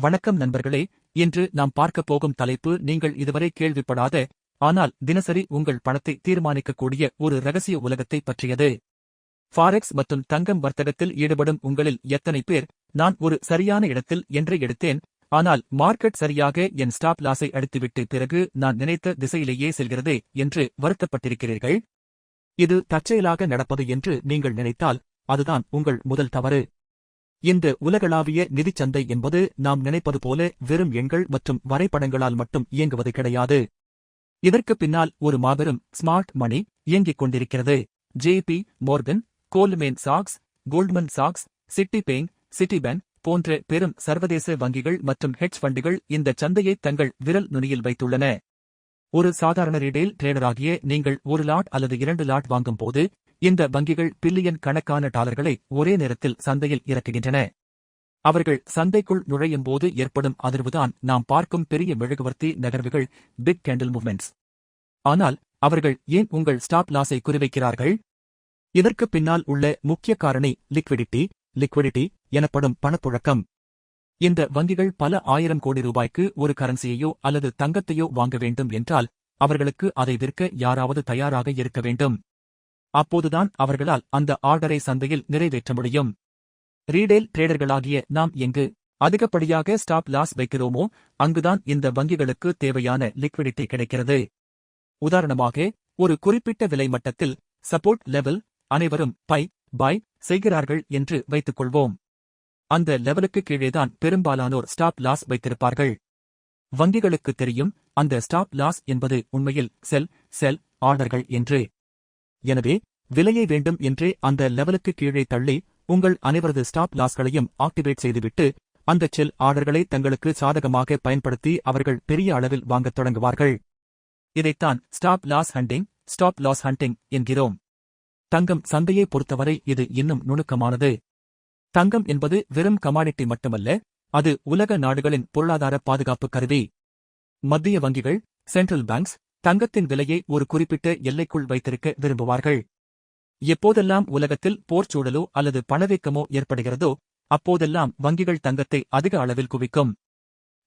வணக்கம் நண்பர்களே, இன்று நாம் பார்க்கப் போகும் தலைப்பு நீங்கள் இதுவரை கேள்விப்படாத, ஆனால் தினசரி உங்கள் பணத்தை தீர்மானிக்கக்கூடிய ஒரு ரகசிய உலகத்தை பற்றியது. ஃபாரெக்ஸ் மற்றும் தங்கம் வர்த்தகத்தில் ஈடுபடும் உங்களில் எத்தனை பேர், நான் ஒரு சரியான இடத்தில் என்றே எடுத்தேன், ஆனால் மார்க்கெட் சரியாக என் ஸ்டாப் லாஸை அடித்துவிட்டு பிறகு நான் நினைத்த திசையிலேயே செல்கிறதே என்று வருத்தப்பட்டிருக்கிறீர்கள்? இது தற்செயலாக நடப்பது என்று நீங்கள் நினைத்தால், அதுதான் உங்கள் முதல் தவறு. இந்த உலகளாவிய நிதிச் சந்தை என்பது நாம் நினைப்பது போல வெறும் எண்கள் மற்றும் வரைபடங்களால் மட்டும் இயங்குவது கிடையாது. இதற்கு பின்னால் ஒரு மாபெரும் ஸ்மார்ட் மணி இயங்கிக் கொண்டிருக்கிறது. JP. Morgan, Goldman socks, Goldman socks, Citibank போன்ற பெரும் சர்வதேச வங்கிகள் மற்றும் ஹெட்ஜ் ஃபண்டுகள் இந்த சந்தையை தங்கள் விரல் நுனியில் வைத்துள்ளன. ஒரு சாதாரண ரீடெயில் ட்ரேடராகிய நீங்கள் 1 லாட் அல்லது 2 லாட் வாங்கும் போது, இந்த வங்கிகள் பில்லியன் கணக்கான டாலர்களை ஒரே நேரத்தில் சந்தையில் இறக்குகின்றன. அவர்கள் சந்தைக்குள் நுழையும்போது ஏற்படும் அதிர்வுதான் நாம் பார்க்கும் பெரிய மெழுகுவர்த்தி நகர்வுகள், பிக் கேண்டில் மூவ்மெண்ட்ஸ். ஆனால் அவர்கள் ஏன் உங்கள் ஸ்டாப் லாஸை குறிவைக்கிறார்கள்? இதற்கு பின்னால் உள்ள முக்கிய காரணி லிக்விடிட்டி எனப்படும் பணப்புழக்கம். இந்த வங்கிகள் பல 1000 கோடி ரூபாய்க்கு ஒரு கரன்சியையோ அல்லது தங்கத்தையோ வாங்க வேண்டும் என்றால், அவர்களுக்கு அதை விற்க யாராவது தயாராக இருக்க வேண்டும். அப்போதுதான் அவர்களால் அந்த ஆர்டரை சந்தையில் நிறைவேற்ற முடியும். ரீடெயில் ட்ரேடர்களாகிய நாம் எங்கு அதிகப்படியாக ஸ்டாப் லாஸ் வைக்கிறோமோ, அங்குதான் இந்த வங்கிகளுக்கு தேவையான லிக்விடிட்டி கிடைக்கிறது. உதாரணமாக, ஒரு குறிப்பிட்ட விலை மட்டத்தில் சப்போர்ட் லெவல் அனைவரும் பை செய்கிறார்கள் என்று வைத்துக்கொள்வோம். அந்த லெவலுக்கு கீழேதான் பெரும்பாலானோர் ஸ்டாப் லாஸ் வைத்திருப்பார்கள். வங்கிகளுக்கு தெரியும், அந்த ஸ்டாப் லாஸ் என்பது உண்மையில் செல் ஆர்டர்கள் என்று. எனவே விலையை வேண்டும் என்றே அந்த லெவலுக்கு கீழே தள்ளி, உங்கள் அனைவரது ஸ்டாப் லாஸ்களையும் ஆக்டிவேட் செய்துவிட்டு, அந்த செல் ஆர்டர்களை தங்களுக்கு சாதகமாக பயன்படுத்தி அவர்கள் பெரிய அளவில் வாங்கத் தொடங்குவார்கள். இதைத்தான் ஸ்டாப் லாஸ் ஹண்டிங் என்கிறோம். தங்கம் சந்தையை பொறுத்தவரை இது இன்னும் நுணுக்கமானது. தங்கம் என்பது வெறும் கமாடிட்டி மட்டுமல்ல, அது உலக நாடுகளின் பொருளாதார பாதுகாப்பு கருவி. மத்திய வங்கிகள், சென்ட்ரல் பேங்க்ஸ், தங்கத்தின் விலையை ஒரு குறிப்பிட்ட எல்லைக்குள் வைத்திருக்க விரும்புவார்கள். எப்போதெல்லாம் உலகத்தில் போர்ச்சூழலோ அல்லது பணவீக்கமோ ஏற்படுகிறதோ, அப்போதெல்லாம் வங்கிகள் தங்கத்தை அதிக அளவில் குவிக்கும்.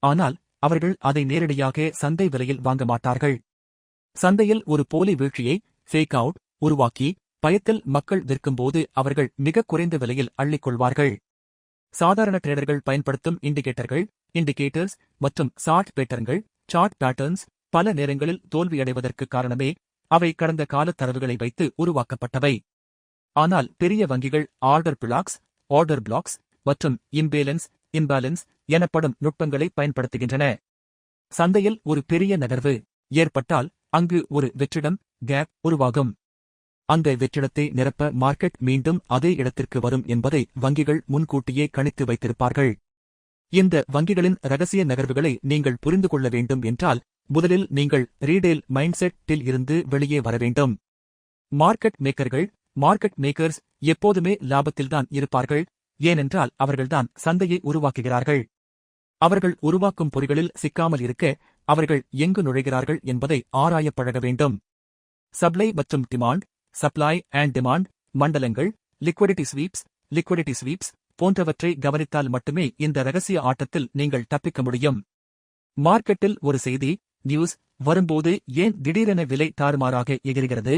ஆனால் அவர்கள் அதை நேரடியாக சந்தை விலையில் வாங்க மாட்டார்கள். சந்தையில் ஒரு போலி வீழ்ச்சியை ஃபேக் அவுட் உருவாக்கி, பயத்தில் மக்கள் விற்கும்போது அவர்கள் மிக குறைந்த விலையில் அள்ளிக்கொள்வார்கள். சாதாரண ட்ரேடர்கள் பயன்படுத்தும் இண்டிகேட்டர்ஸ் மற்றும் சார்ட் பேட்டர்ன்ஸ் பல நேரங்களில் தோல்வியடைவதற்கு காரணமே அவை கடந்த கால தரவுகளை வைத்து உருவாக்கப்பட்டவை. ஆனால் பெரிய வங்கிகள் ஆர்டர் பிளாக்ஸ் மற்றும் இம்பேலன்ஸ் எனப்படும் நுட்பங்களை பயன்படுத்துகின்றன. சந்தையில் ஒரு பெரிய நகர்வு ஏற்பட்டால் அங்கு ஒரு வெற்றிடம் கேப் உருவாகும். அந்த வெற்றிடத்தை நிரப்ப மார்க்கெட் மீண்டும் அதே இடத்திற்கு வரும் என்பதை வங்கிகள் முன்கூட்டியே கணித்து வைத்திருப்பார்கள். இந்த வங்கிகளின் ரகசிய நகர்வுகளை நீங்கள் புரிந்து கொள்ள வேண்டும் என்றால், முதலில் நீங்கள் ரீடெயில் மைண்ட்செட்டில் இருந்து வெளியே வர வேண்டும். மார்க்கெட் மேக்கர்ஸ் எப்போதுமே லாபத்தில்தான் இருப்பார்கள், ஏனென்றால் அவர்கள்தான் சந்தையை உருவாக்குகிறார்கள். அவர்கள் உருவாக்கும் பொறிகளில் சிக்காமல் இருக்க, அவர்கள் எங்கு நுழைகிறார்கள் என்பதை ஆராயப் பழக வேண்டும். சப்ளை அண்ட் டிமாண்ட் மண்டலங்கள், லிக்விடிட்டி ஸ்வீப்ஸ் போன்றவற்றை கவனித்தால் மட்டுமே இந்த ரகசிய ஆட்டத்தில் நீங்கள் தப்பிக்க முடியும். மார்க்கெட்டில் ஒரு செய்தி நியூஸ் வரும்போது ஏன் திடீரென விலை தாறுமாறாக எகிறுகிறது?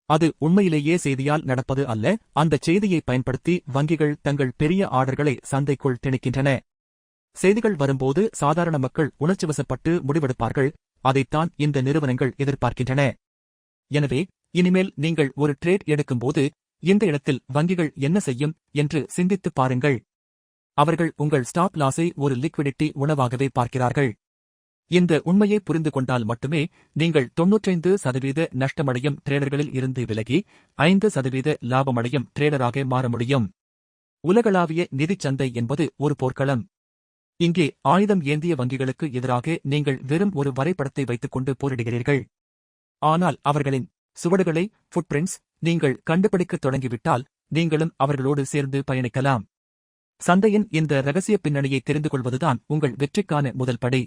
அது உண்மையிலேயே செய்தியால் நடப்பது அல்ல. அந்த செய்தியை பயன்படுத்தி வங்கிகள் தங்கள் பெரிய ஆர்டர்களை சந்தைக்குள் திணிக்கின்றன. செய்திகள் வரும்போது சாதாரண மக்கள் உணர்ச்சிவசப்பட்டு முடிவெடுப்பார்கள். அதைத்தான் இந்த நிறுவனங்கள் எதிர்பார்க்கின்றன. எனவே இனிமேல் நீங்கள் ஒரு ட்ரேட் எடுக்கும்போது, இந்த இடத்தில் வங்கிகள் என்ன செய்யும் என்று சிந்தித்துப் பாருங்கள். அவர்கள் உங்கள் ஸ்டாப் லாஸை ஒரு லிக்விடிட்டி உணவாகவே பார்க்கிறார்கள். இந்த உண்மையை புரிந்து கொண்டால் மட்டுமே நீங்கள் 95% நஷ்டமடையும் ட்ரேடர்களில் இருந்து விலகி 5% லாபமடையும் ட்ரேடராக மாற முடியும். உலகளாவிய நிதிச் சந்தை என்பது ஒரு போர்க்களம். இங்கே ஆயுதம் ஏந்திய வங்கிகளுக்கு எதிராக நீங்கள் வெறும் ஒரு வரைபடத்தை வைத்துக்கொண்டு போரிடுகிறீர்கள். ஆனால் அவர்களின் சுவடுகளை ஃபுட்பிரிண்ட்ஸ் நீங்கள் கண்டுபிடிக்கத் தொடங்கிவிட்டால், நீங்களும் அவர்களோடு சேர்ந்து பயணிக்கலாம். சந்தையின் இந்த ரகசிய பின்னணியை தெரிந்து கொள்வதுதான் உங்கள் வெற்றிக்கான முதல் படி.